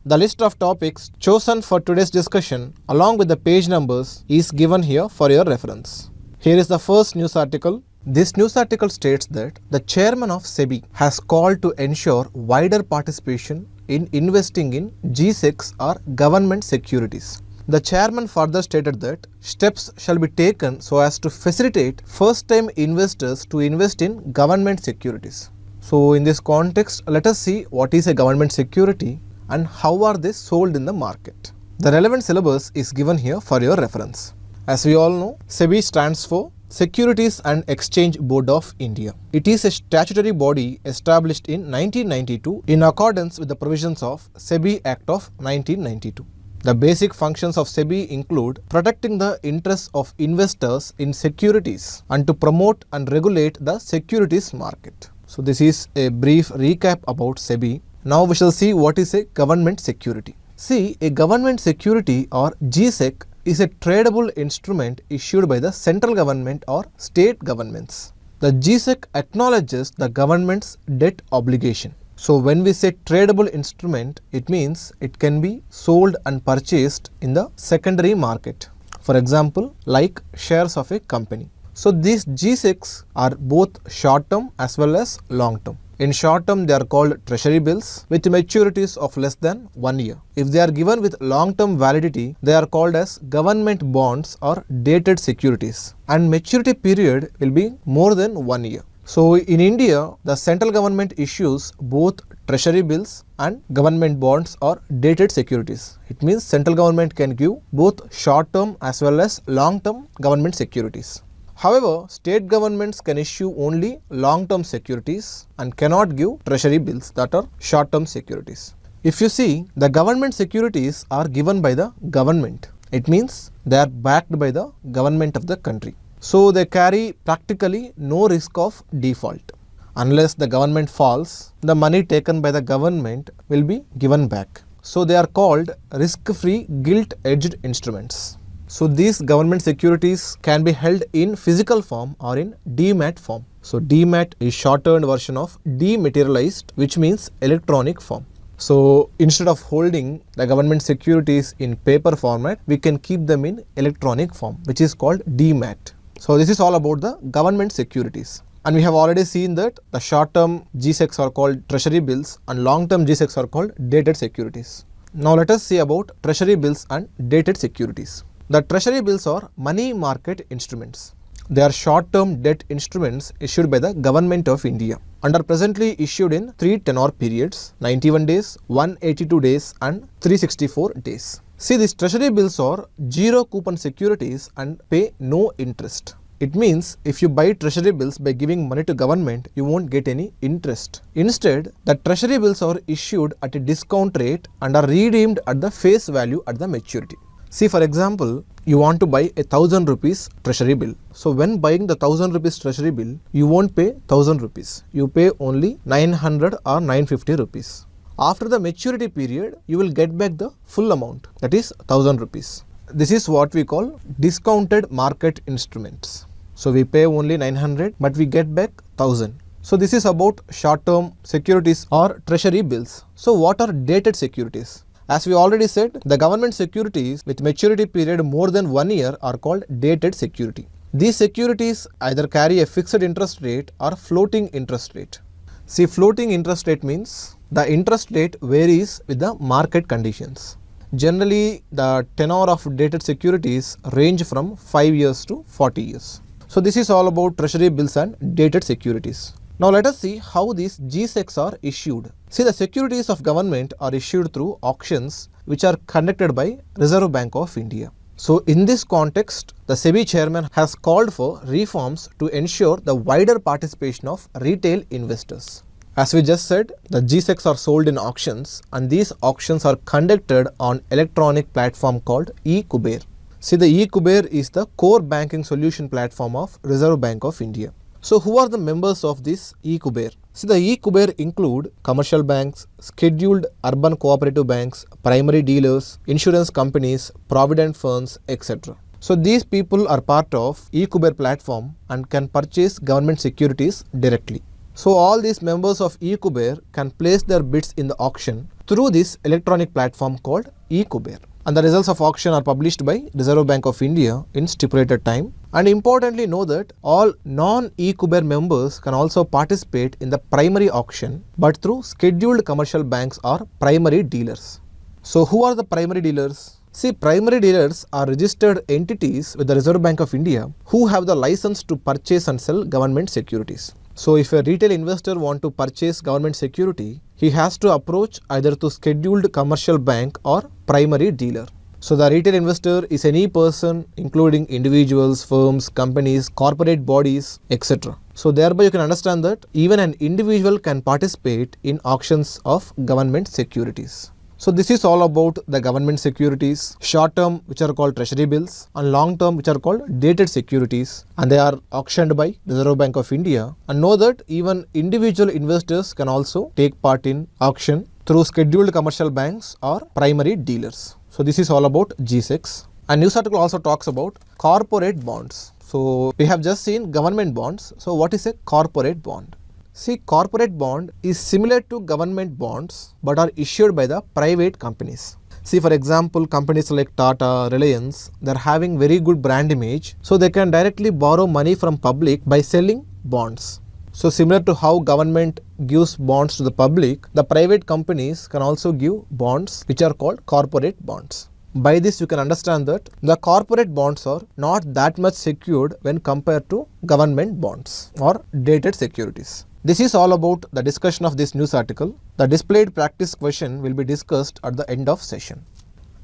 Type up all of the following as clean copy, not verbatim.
The list of topics chosen for today's discussion along with the page numbers is given here for your reference. Here is the first news article. This news article states that the chairman of SEBI has called to ensure wider participation in investing in G-SECs or government securities. The chairman further stated that steps shall be taken so as to facilitate first-time investors to invest in government securities. So in this context, let us see what is a government security and how are they sold in the market. The relevant syllabus is given here for your reference. As we all know, SEBI stands for Securities and Exchange Board of India. It is a statutory body established in 1992 in accordance with the provisions of SEBI Act of 1992. The basic functions of SEBI include protecting the interests of investors in securities and to promote and regulate the securities market. So this is a brief recap about SEBI. Now we shall see what is a government security. See, a government security or G-SEC is a tradable instrument issued by the central government or state governments. The G-SEC acknowledges the government's debt obligation. So when we say tradable instrument, it means it can be sold and purchased in the secondary market. For example, like shares of a company. So these G-SECs are both short term as well as long term. In short term, they are called treasury bills with maturities of less than 1 year. If they are given with long term validity, they are called as government bonds or dated securities, and maturity period will be more than 1 year. So in India, the central government issues both treasury bills and government bonds or dated securities. It means central government can give both short term as well as long term government securities. However, state governments can issue only long-term securities and cannot give treasury bills that are short-term securities. If you see, the government securities are given by the government. It means they are backed by the government of the country. So they carry practically no risk of default. Unless the government falls, the money taken by the government will be given back. So they are called risk-free gilt-edged instruments. So these government securities can be held in physical form or in demat form. So demat is shortened version of dematerialized, which means electronic form. So instead of holding the government securities in paper format, we can keep them in electronic form, which is called demat. So this is all about the government securities. And we have already seen that the short-term G-SECs are called treasury bills and long-term G-SECs are called dated securities. Now let us see about treasury bills and dated securities. The treasury bills are money market instruments. They are short-term debt instruments issued by the government of India and are presently issued in 3 tenor periods: 91 days, 182 days and 364 days. See, these treasury bills are zero coupon securities and pay no interest. It means if you buy treasury bills by giving money to government, you won't get any interest. Instead, the treasury bills are issued at a discount rate and are redeemed at the face value at the maturity. See, for example, you want to buy a 1000 rupees treasury bill. So when buying the 1000 rupees treasury bill, you won't pay 1000 rupees. You pay only 900 or 950 rupees. After the maturity period, you will get back the full amount, that is 1000 rupees. This is what we call discounted market instruments. So we pay only 900 but we get back 1000. So this is about short-term securities or treasury bills. So what are dated securities? As we already said, the government securities with maturity period more than 1 year are called dated security. These securities either carry a fixed interest rate or floating interest rate. See, floating interest rate means the interest rate varies with the market conditions. Generally, the tenor of dated securities range from 5 years to 40 years. So this is all about treasury bills and dated securities. Now let us see how these G-SECs are issued. See, the securities of government are issued through auctions which are conducted by Reserve Bank of India. So in this context, the SEBI chairman has called for reforms to ensure the wider participation of retail investors. As we just said, the G-SECs are sold in auctions and these auctions are conducted on electronic platform called eKuber. See, the eKuber is the core banking solution platform of Reserve Bank of India. So who are the members of this eKuber? See, the eKuber include commercial banks, scheduled urban cooperative banks, primary dealers, insurance companies, provident funds, etc. So these people are part of eKuber platform and can purchase government securities directly. So all these members of eKuber can place their bids in the auction through this electronic platform called eKuber. And the results of auction are published by Reserve Bank of India in stipulated time. And importantly, know that all non-eKuber members can also participate in the primary auction, but through scheduled commercial banks or primary dealers. So who are the primary dealers? See, primary dealers are registered entities with the Reserve Bank of India who have the license to purchase and sell government securities. So if a retail investor want to purchase government security, he has to approach either to scheduled commercial bank or primary dealer. So the retail investor is any person including individuals, firms, companies, corporate bodies, etc. So thereby you can understand that even an individual can participate in auctions of government securities. So this is all about the government securities, short term which are called treasury bills and long term which are called dated securities, and they are auctioned by the Reserve Bank of India. And know that even individual investors can also take part in auction through scheduled commercial banks or primary dealers. So this is all about G-Secs. And news article also talks about corporate bonds. So we have just seen government bonds. So what is a corporate bond? See, corporate bond is similar to government bonds but are issued by the private companies. See, for example, companies like Tata, Reliance, they are having very good brand image, so they can directly borrow money from public by selling bonds. So similar to how government gives bonds to the public, the private companies can also give bonds which are called corporate bonds. By this you can understand that the corporate bonds are not that much secured when compared to government bonds or dated securities. This is all about the discussion of this news article. The displayed practice question will be discussed at the end of session.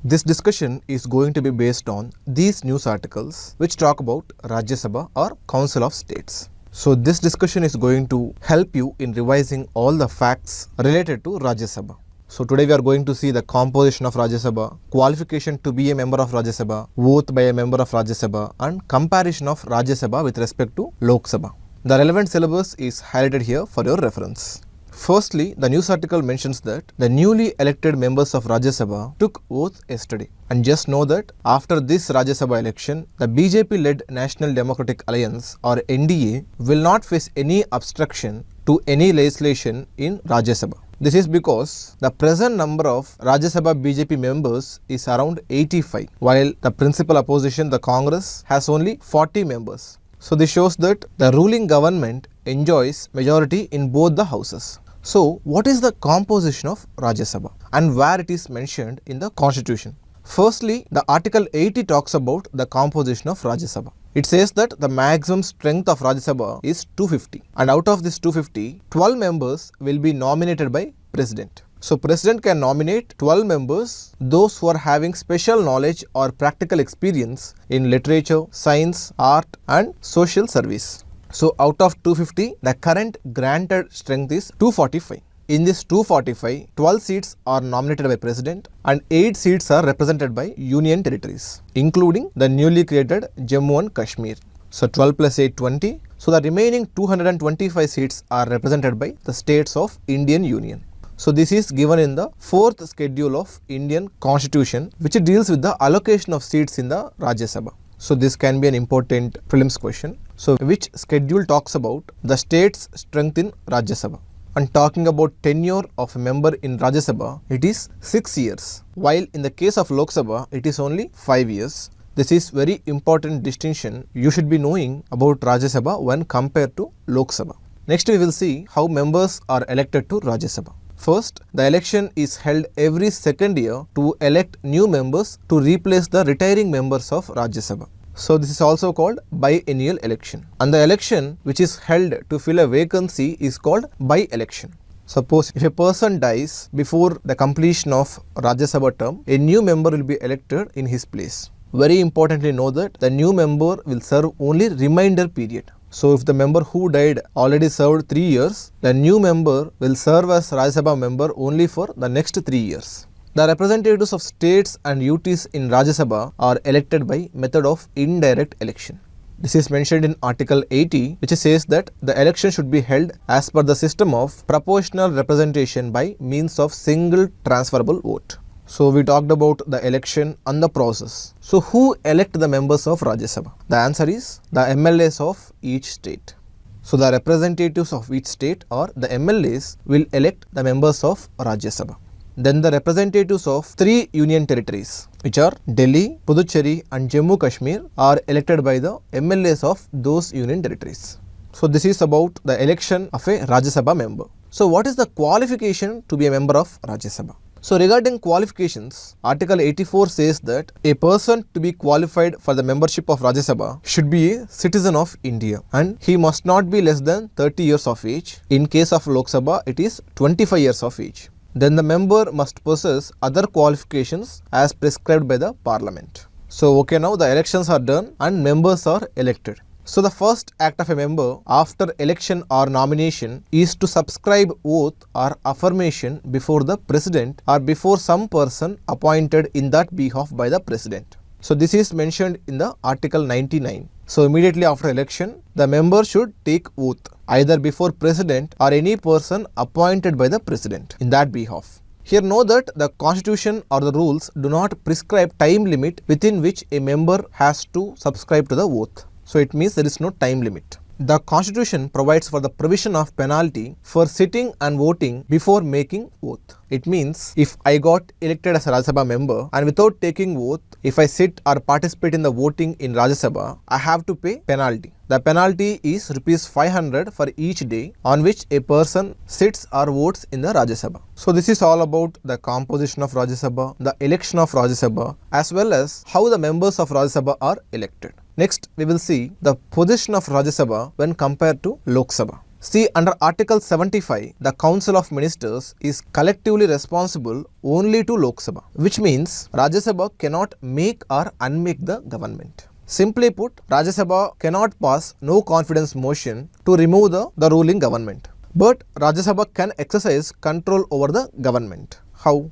This discussion is going to be based on these news articles which talk about Rajya Sabha or Council of States. So this discussion is going to help you in revising all the facts related to Rajya Sabha. So today we are going to see the composition of Rajya Sabha, qualification to be a member of Rajya Sabha, oath by a member of Rajya Sabha, and comparison of Rajya Sabha with respect to Lok Sabha. The relevant syllabus is highlighted here for your reference. Firstly, the news article mentions that the newly elected members of Rajya Sabha took oath yesterday. And just know that after this Rajya Sabha election, the BJP-led National Democratic Alliance or NDA will not face any obstruction to any legislation in Rajya Sabha. This is because the present number of Rajya Sabha BJP members is around 85, while the principal opposition, the Congress, has only 40 members. So this shows that the ruling government enjoys majority in both the houses. So what is the composition of Rajya Sabha and where it is mentioned in the constitution? Firstly, the Article 80 talks about the composition of Rajya Sabha. It says that the maximum strength of Rajya Sabha is 250, and out of this 250, 12 members will be nominated by President. So President can nominate 12 members, those who are having special knowledge or practical experience in literature, science, art and social service. So out of 250, the current granted strength is 245. In this 245, 12 seats are nominated by President and 8 seats are represented by Union territories, including the newly created Jammu and Kashmir. So 12 plus 8, 20. So the remaining 225 seats are represented by the states of Indian Union. So this is given in the 4th schedule of Indian Constitution, which deals with the allocation of seats in the Rajya Sabha. So this can be an important prelims question. So which schedule talks about the state's strength in Rajya Sabha? And talking about tenure of a member in Rajya Sabha, it is 6 years, while in the case of Lok Sabha, it is only 5 years. This is very important distinction you should be knowing about Rajya Sabha when compared to Lok Sabha. Next we will see how members are elected to Rajya Sabha. First, the election is held every second year to elect new members to replace the retiring members of Rajya Sabha. So this is also called biennial election. And the election which is held to fill a vacancy is called by-election. Suppose if a person dies before the completion of Rajya Sabha term, a new member will be elected in his place. Very importantly, know that the new member will serve only remainder period. So if the member who died already served 3 years, the new member will serve as Rajya Sabha member only for the next 3 years. The representatives of states and UTs in Rajya Sabha are elected by method of indirect election. This is mentioned in Article 80, which says that the election should be held as per the system of proportional representation by means of single transferable vote. So we talked about the election and the process. So who elect the members of Rajya Sabha? The answer is the MLAs of each state. So the representatives of each state or the MLAs will elect the members of Rajya Sabha. Then the representatives of 3 union territories, which are Delhi, Puducherry and Jammu Kashmir, are elected by the MLAs of those union territories. So this is about the election of a Rajya Sabha member. So what is the qualification to be a member of Rajya Sabha? So regarding qualifications, Article 84 says that a person to be qualified for the membership of Rajya Sabha should be a citizen of India and he must not be less than 30 years of age. In case of Lok Sabha, it is 25 years of age. Then the member must possess other qualifications as prescribed by the parliament. So okay, now the elections are done and members are elected. So the first act of a member after election or nomination is to subscribe oath or affirmation before the president or before some person appointed in that behalf by the president. So this is mentioned in the Article 99. So immediately after election, the member should take oath either before president or any person appointed by the president in that behalf. Here know that the constitution or the rules do not prescribe time limit within which a member has to subscribe to the oath. So it means there is no time limit. The constitution provides for the provision of penalty for sitting and voting before making oath. It means if I got elected as a Rajya Sabha member and without taking oath, if I sit or participate in the voting in Rajya Sabha, I have to pay penalty. The penalty is rupees 500 for each day on which a person sits or votes in the Rajya Sabha. So this is all about the composition of Rajya Sabha, the election of Rajya Sabha, as well as how the members of Rajya Sabha are elected. Next, we will see the position of Rajya Sabha when compared to Lok Sabha. See, under Article 75, the Council of Ministers is collectively responsible only to Lok Sabha, which means Rajya Sabha cannot make or unmake the government. Simply put, Rajya Sabha cannot pass no confidence motion to remove the ruling government. But Rajya Sabha can exercise control over the government. How?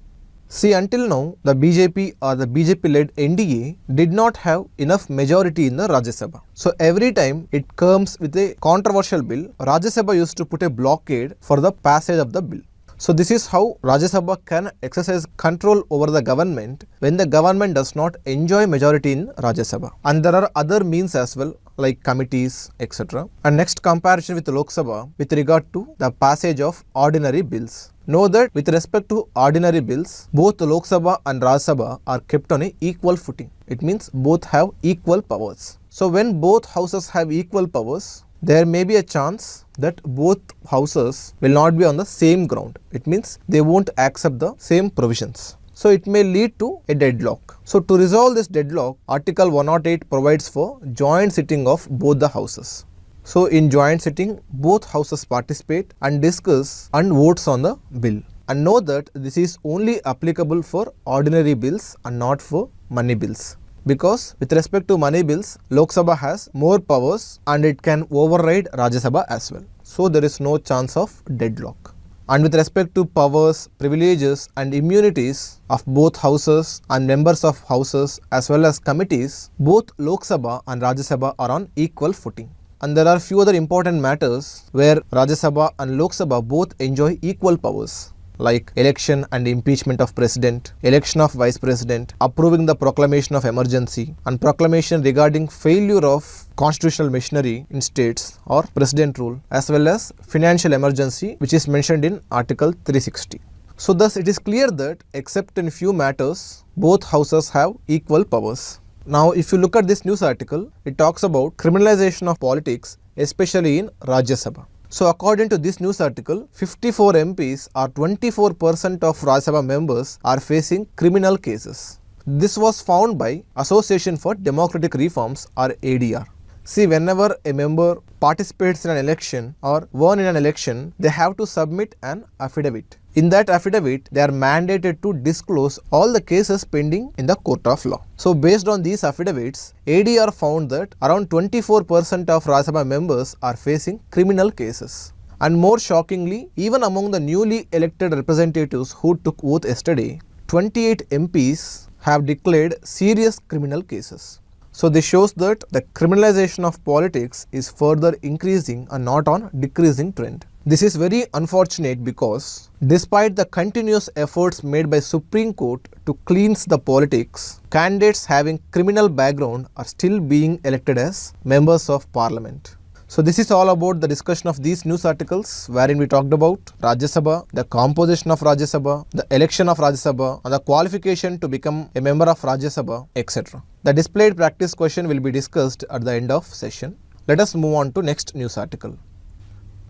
See, until now, the BJP or the BJP-led NDA did not have enough majority in the Rajya Sabha. So every time it comes with a controversial bill, Rajya Sabha used to put a blockade for the passage of the bill. So this is how Rajya Sabha can exercise control over the government when the government does not enjoy majority in Rajya Sabha. And there are other means as well, like committees, etc. And next, comparison with Lok Sabha with regard to the passage of ordinary bills. Know that with respect to ordinary bills, both Lok Sabha and Rajya Sabha are kept on an equal footing. It means both have equal powers. So when both houses have equal powers, there may be a chance that both houses will not be on the same ground. It means they won't accept the same provisions. So it may lead to a deadlock. So to resolve this deadlock, Article 108 provides for joint sitting of both the houses. So in joint sitting, both houses participate and discuss and votes on the bill. And know that this is only applicable for ordinary bills and not for money bills. Because with respect to money bills, Lok Sabha has more powers and it can override Rajya Sabha as well. So there is no chance of deadlock. And with respect to powers, privileges and immunities of both houses and members of houses as well as committees, both Lok Sabha and Rajya Sabha are on equal footing. And there are few other important matters where Rajya Sabha and Lok Sabha both enjoy equal powers, like election and impeachment of president, election of vice president, approving the proclamation of emergency, and proclamation regarding failure of constitutional machinery in states or president rule, as well as financial emergency, which is mentioned in Article 360. So thus it is clear that except in few matters, both houses have equal powers. Now if you look at this news article, it talks about criminalization of politics, especially in Rajya Sabha. So according to this news article, 54 MPs or 24% of Rajya Sabha members are facing criminal cases. This was found by Association for Democratic Reforms or ADR. See, whenever a member participates in an election or won in an election, they have to submit an affidavit. In that affidavit, they are mandated to disclose all the cases pending in the court of law. So based on these affidavits, ADR found that around 24% of Rajya Sabha members are facing criminal cases. And more shockingly, even among the newly elected representatives who took oath yesterday, 28 MPs have declared serious criminal cases. So this shows that the criminalization of politics is further increasing and not on decreasing trend. This is very unfortunate because despite the continuous efforts made by Supreme Court to cleanse the politics, candidates having criminal background are still being elected as members of parliament. So this is all about the discussion of these news articles wherein we talked about Rajya Sabha, the composition of Rajya Sabha, the election of Rajya Sabha, and the qualification to become a member of Rajya Sabha, etc. The displayed practice question will be discussed at the end of session. Let us move on to next news article.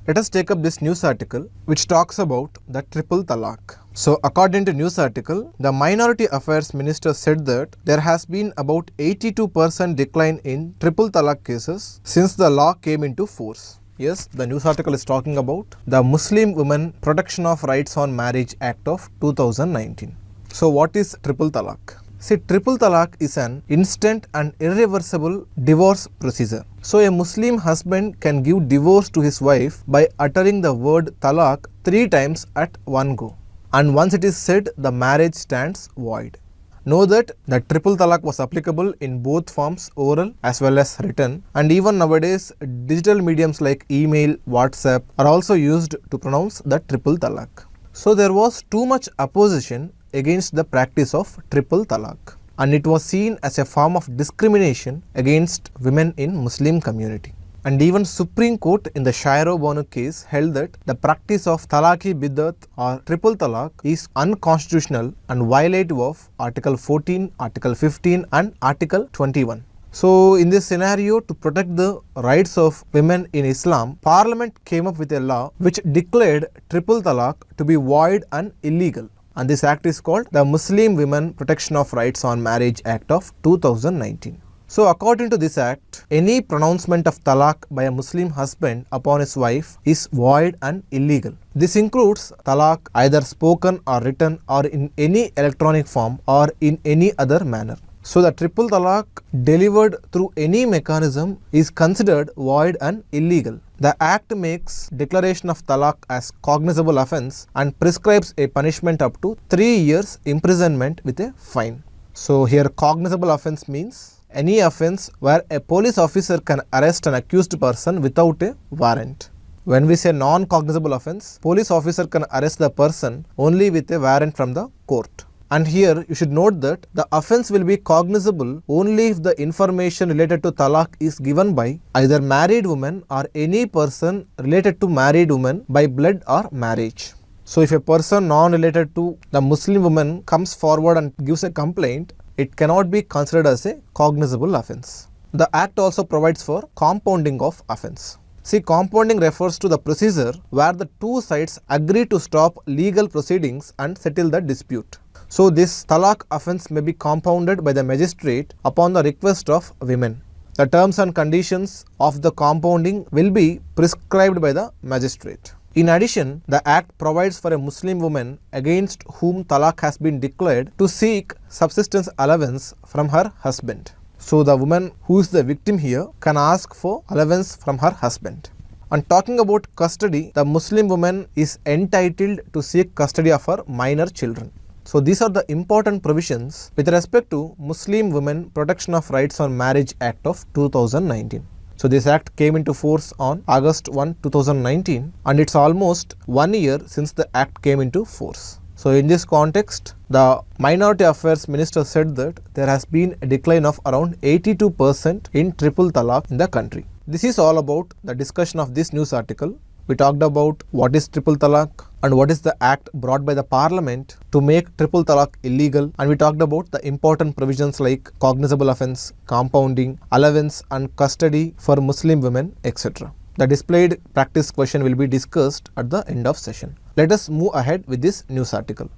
Let us take up this news article which talks about the triple talaq. So according to news article, the Minority Affairs Minister said that there has been about 82% decline in triple talaq cases since the law came into force. Yes, the news article is talking about the Muslim Women Protection of Rights on Marriage Act of 2019. So what is triple talaq? See, triple talaq is an instant and irreversible divorce procedure. So a Muslim husband can give divorce to his wife by uttering the word talaq 3 times at one go. And once it is said, the marriage stands void. Know that the triple talaq was applicable in both forms, oral as well as written, and even nowadays digital mediums like email, WhatsApp are also used to pronounce the triple talaq. So there was too much opposition against the practice of triple talaq, and it was seen as a form of discrimination against women in Muslim community. And even Supreme Court in the Shairo Banu case held that the practice of talaq-e-bid'at or triple talaq is unconstitutional and violative of Article 14, Article 15 and Article 21. So in this scenario, to protect the rights of women in Islam, Parliament came up with a law which declared triple talaq to be void and illegal. And this act is called the Muslim Women Protection of Rights on Marriage Act of 2019. So according to this act, any pronouncement of talaq by a Muslim husband upon his wife is void and illegal. This includes talaq either spoken or written or in any electronic form or in any other manner. So the triple talaq delivered through any mechanism is considered void and illegal. The act makes declaration of talaq as cognizable offence and prescribes a punishment up to 3 years imprisonment with a fine. So here cognizable offence means any offence where a police officer can arrest an accused person without a warrant. When we say non-cognizable offence, police officer can arrest the person only with a warrant from the court. And here you should note that the offence will be cognizable only if the information related to talaq is given by either married woman or any person related to married woman by blood or marriage. So if a person non-related to the Muslim woman comes forward and gives a complaint, it cannot be considered as a cognizable offence. The act also provides for compounding of offence. See, compounding refers to the procedure where the two sides agree to stop legal proceedings and settle the dispute. So this talaq offence may be compounded by the magistrate upon the request of women. The terms and conditions of the compounding will be prescribed by the magistrate. In addition, the act provides for a Muslim woman against whom talaq has been declared to seek subsistence allowance from her husband. So the woman who is the victim here can ask for allowance from her husband. And talking about custody, the Muslim woman is entitled to seek custody of her minor children. So these are the important provisions with respect to Muslim Women Protection of Rights on Marriage Act of 2019. So this act came into force on August 1, 2019, and it's almost 1 year since the act came into force. So in this context, the Minority Affairs Minister said that there has been a decline of around 82% in triple talaq in the country. This is all about the discussion of this news article. We talked about what is triple talaq and what is the act brought by the parliament to make triple talaq illegal, and we talked about the important provisions like cognizable offence, compounding, allowance and custody for Muslim women, etc. The displayed practice question will be discussed at the end of session. Let us move ahead with this news article.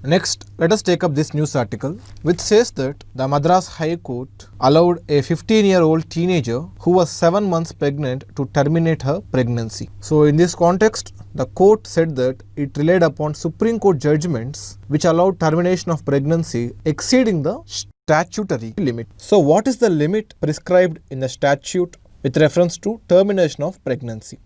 Next, let us take up this news article which says that the Madras High Court allowed a 15-year-old teenager who was 7 months pregnant to terminate her pregnancy. So in this context, the court said that it relied upon Supreme Court judgments which allowed termination of pregnancy exceeding the statutory limit. So what is the limit prescribed in the statute with reference to termination of pregnancy?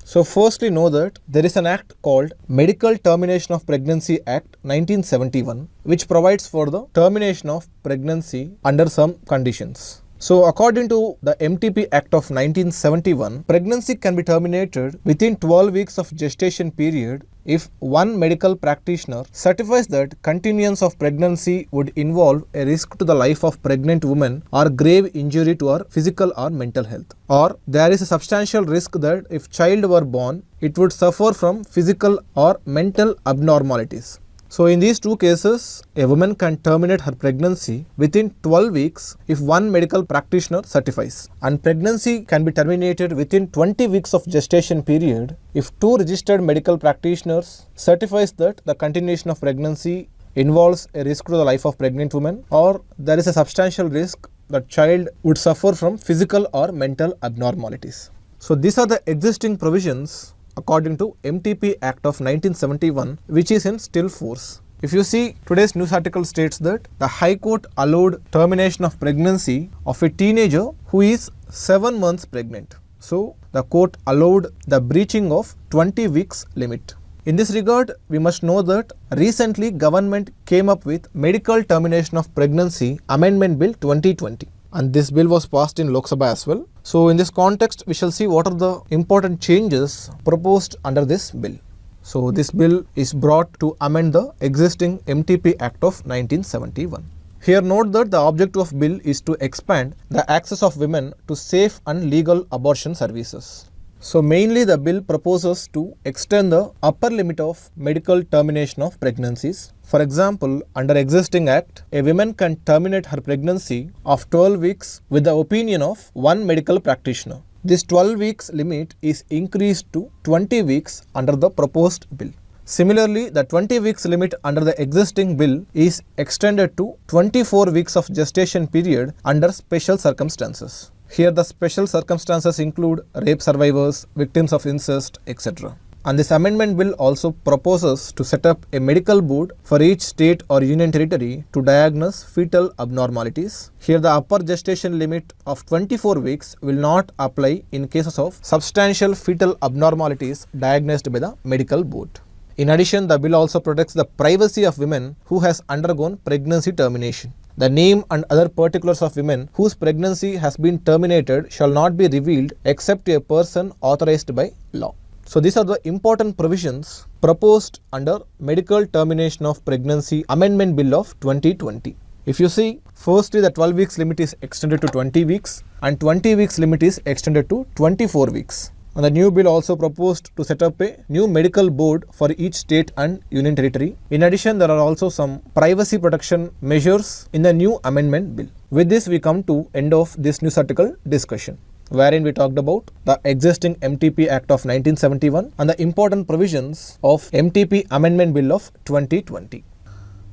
So firstly know that there is an act called Medical Termination of Pregnancy Act 1971 which provides for the termination of pregnancy under some conditions. So, according to the MTP Act of 1971, pregnancy can be terminated within 12 weeks of gestation period if one medical practitioner certifies that continuance of pregnancy would involve a risk to the life of pregnant woman or grave injury to her physical or mental health, or there is a substantial risk that if child were born, it would suffer from physical or mental abnormalities. So in these two cases, a woman can terminate her pregnancy within 12 weeks if one medical practitioner certifies, and pregnancy can be terminated within 20 weeks of gestation period if two registered medical practitioners certifies that the continuation of pregnancy involves a risk to the life of pregnant woman, or there is a substantial risk that child would suffer from physical or mental abnormalities. So these are the existing provisions according to MTP Act of 1971, which is in still force. If you see, today's news article states that the High Court allowed termination of pregnancy of a teenager who is 7 months pregnant. So the court allowed the breaching of 20 weeks limit. In this regard, we must know that recently government came up with Medical Termination of Pregnancy Amendment Bill 2020. And this bill was passed in Lok Sabha as well. So in this context, we shall see what are the important changes proposed under this bill. So this bill is brought to amend the existing MTP Act of 1971. Here note that the objective of bill is to expand the access of women to safe and legal abortion services. So mainly the bill proposes to extend the upper limit of medical termination of pregnancies. For example, under existing act, a woman can terminate her pregnancy of 12 weeks with the opinion of one medical practitioner. This 12 weeks limit is increased to 20 weeks under the proposed bill. Similarly, the 20 weeks limit under the existing bill is extended to 24 weeks of gestation period under special circumstances. Here the special circumstances include rape survivors, victims of incest, etc. And this amendment bill also proposes to set up a medical board for each state or union territory to diagnose fetal abnormalities. Here the upper gestation limit of 24 weeks will not apply in cases of substantial fetal abnormalities diagnosed by the medical board. In addition, the bill also protects the privacy of women who has undergone pregnancy termination. The name and other particulars of women whose pregnancy has been terminated shall not be revealed except to a person authorized by law. So these are the important provisions proposed under Medical Termination of Pregnancy Amendment Bill of 2020. If you see, firstly the 12 weeks limit is extended to 20 weeks and 20 weeks limit is extended to 24 weeks. And the new bill also proposed to set up a new medical board for each state and union territory. In addition, there are also some privacy protection measures in the new amendment bill. With this, we come to end of this news article discussion, wherein we talked about the existing MTP Act of 1971 and the important provisions of MTP Amendment Bill of 2020.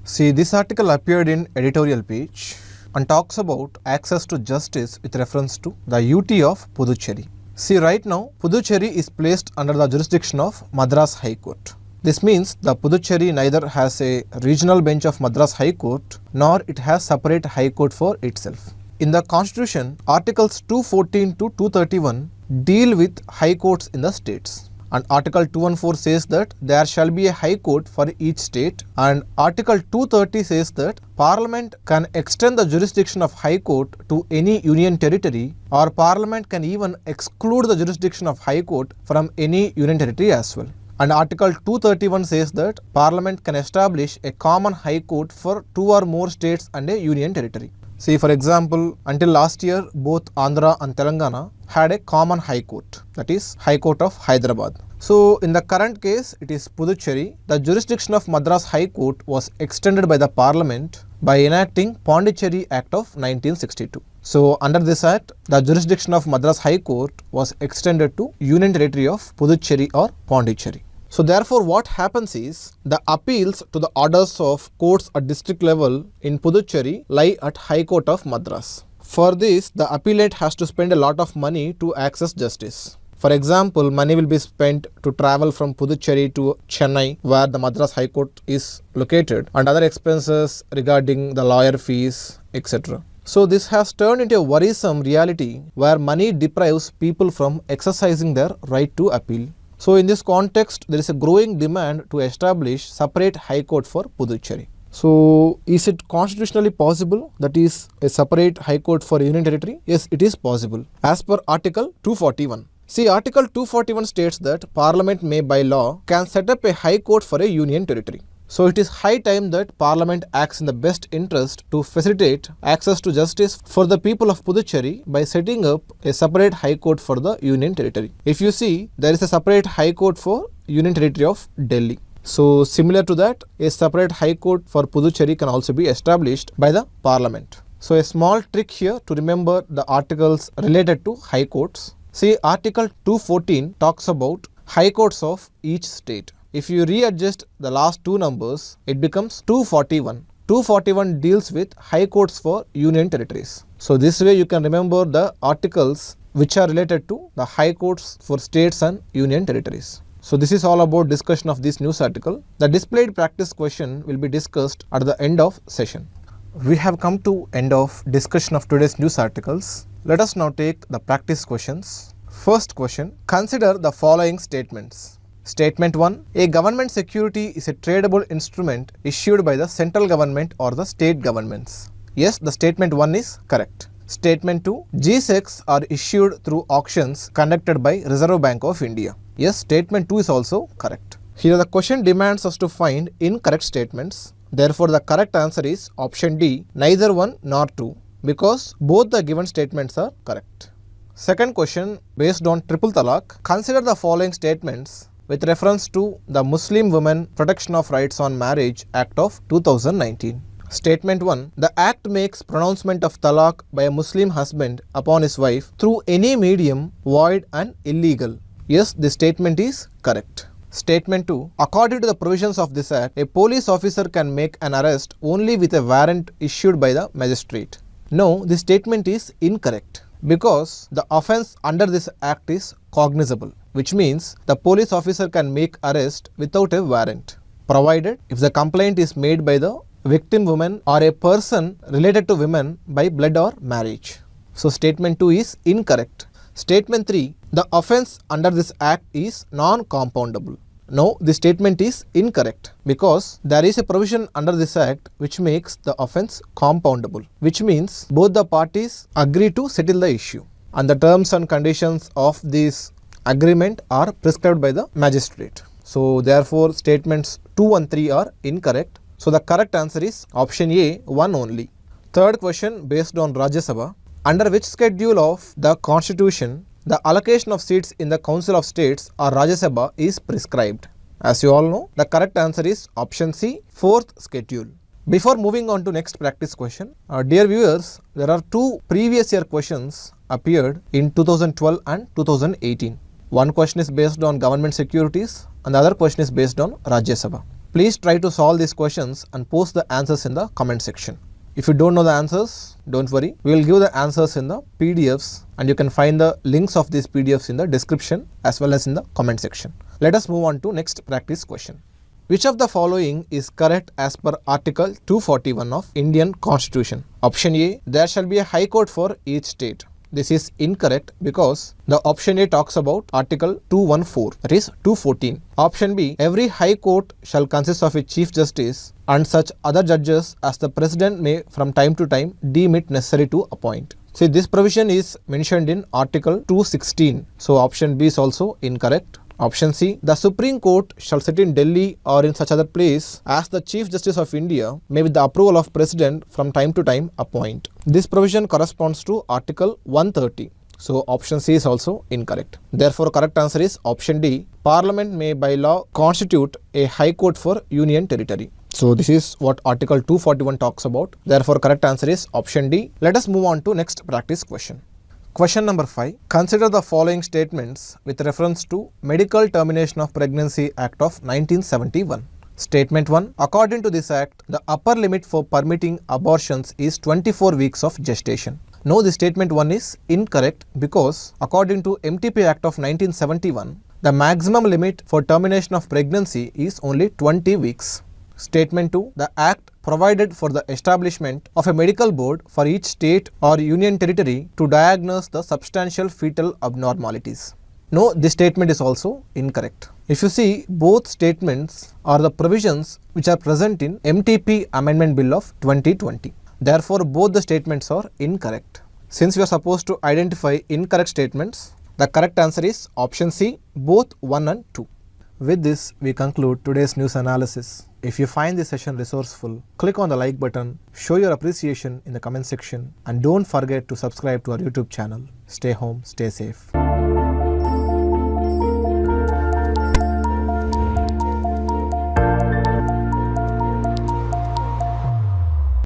See, this article appeared in editorial page and talks about access to justice with reference to the UT of Puducherry. See, right now, Puducherry is placed under the jurisdiction of Madras High Court. This means the Puducherry neither has a regional bench of Madras High Court nor it has separate High Court for itself. In the Constitution, Articles 214 to 231 deal with High Courts in the states. And Article 214 says that there shall be a High Court for each state, and Article 230 says that Parliament can extend the jurisdiction of High Court to any union territory, or Parliament can even exclude the jurisdiction of High Court from any union territory as well. And Article 231 says that Parliament can establish a common High Court for two or more states and a union territory. See, for example, until last year, both Andhra and Telangana had a common High Court, that is High Court of Hyderabad. So, in the current case, it is Puducherry. The jurisdiction of Madras High Court was extended by the Parliament by enacting Pondicherry Act of 1962. So, under this act, the jurisdiction of Madras High Court was extended to Union Territory of Puducherry or Pondicherry. So therefore, what happens is the appeals to the orders of courts at district level in Puducherry lie at High Court of Madras. For this, the appellant has to spend a lot of money to access justice. For example, money will be spent to travel from Puducherry to Chennai, where the Madras High Court is located, and other expenses regarding the lawyer fees, etc. So this has turned into a worrisome reality where money deprives people from exercising their right to appeal. So in this context, there is a growing demand to establish separate High Court for Puducherry. So, is it constitutionally possible that is a separate High Court for Union Territory? Yes, it is possible. As per Article 241. See, Article 241 states that Parliament may by law can set up a High Court for a Union Territory. So, it is high time that Parliament acts in the best interest to facilitate access to justice for the people of Puducherry by setting up a separate High Court for the Union Territory. If you see, there is a separate High Court for Union Territory of Delhi. So, similar to that, a separate High Court for Puducherry can also be established by the Parliament. So, a small trick here to remember the articles related to High Courts. See, Article 214 talks about High Courts of each state. If you readjust the last two numbers, it becomes 241. 241 deals with High Courts for Union Territories. So, this way you can remember the articles which are related to the High Courts for states and Union Territories. So, this is all about discussion of this news article. The displayed practice question will be discussed at the end of session. We have come to end of discussion of today's news articles. Let us now take the practice questions. First question, consider the following statements. Statement 1. A government security is a tradable instrument issued by the central government or the state governments. Yes, the statement 1 is correct. Statement 2. G-Secs are issued through auctions conducted by Reserve Bank of India. Yes, statement 2 is also correct. Here the question demands us to find incorrect statements. Therefore, the correct answer is option D, neither 1 nor 2, because both the given statements are correct. Second question, based on triple talaq, consider the following statements with reference to the Muslim Women Protection of Rights on Marriage Act of 2019. Statement 1. The Act makes pronouncement of talaq by a Muslim husband upon his wife through any medium void and illegal. Yes, this statement is correct. Statement 2. According to the provisions of this Act, a police officer can make an arrest only with a warrant issued by the magistrate. No, this statement is incorrect because the offence under this Act is cognizable, which means the police officer can make arrest without a warrant, provided if the complaint is made by the victim woman or a person related to women by blood or marriage. So, statement 2 is incorrect. Statement 3. The offence under this Act is non-compoundable. No, this statement is incorrect because there is a provision under this Act which makes the offence compoundable, which means both the parties agree to settle the issue and the terms and conditions of this agreement are prescribed by the magistrate. So, therefore, statements 2 and 3 are incorrect. So, the correct answer is option A, 1 only. Third question, based on Rajya Sabha. Under which schedule of the Constitution the allocation of seats in the Council of States or Rajya Sabha is prescribed? As you all know, the correct answer is option C, 4th schedule. Before moving on to next practice question, dear viewers, there are two previous year questions appeared in 2012 and 2018. One question is based on government securities and the other question is based on Rajya Sabha. Please try to solve these questions and post the answers in the comment section. If you don't know the answers, don't worry. We will give the answers in the PDFs and you can find the links of these PDFs in the description as well as in the comment section. Let us move on to next practice question. Which of the following is correct as per Article 241 of Indian Constitution? Option A, there shall be a High Court for each state. This is incorrect because the option A talks about Article 214, that is 214. Option B, every High Court shall consist of a Chief Justice and such other judges as the President may from time to time deem it necessary to appoint. See, this provision is mentioned in Article 216. So, option B is also incorrect. Option C, the Supreme Court shall sit in Delhi or in such other place as the Chief Justice of India may with the approval of President from time to time appoint. This provision corresponds to Article 130. So, option C is also incorrect. Therefore, correct answer is option D, Parliament may by law constitute a High Court for Union Territory. So, this is what Article 241 talks about. Therefore, correct answer is option D. Let us move on to next practice question. Question number 5. Consider the following statements with reference to Medical Termination of Pregnancy Act of 1971. Statement 1. According to this Act, the upper limit for permitting abortions is 24 weeks of gestation. No, this statement 1 is incorrect because according to MTP Act of 1971, the maximum limit for termination of pregnancy is only 20 weeks. Statement 2. The Act provided for the establishment of a medical board for each state or union territory to diagnose the substantial fetal abnormalities. No, this statement is also incorrect. If you see, both statements are the provisions which are present in MTP Amendment Bill of 2020. Therefore, both the statements are incorrect. Since we are supposed to identify incorrect statements, the correct answer is option C, both 1 and 2. With this, we conclude today's news analysis. If you find this session resourceful, click on the like button, show your appreciation in the comment section, and don't forget to subscribe to our YouTube channel. Stay home, stay safe.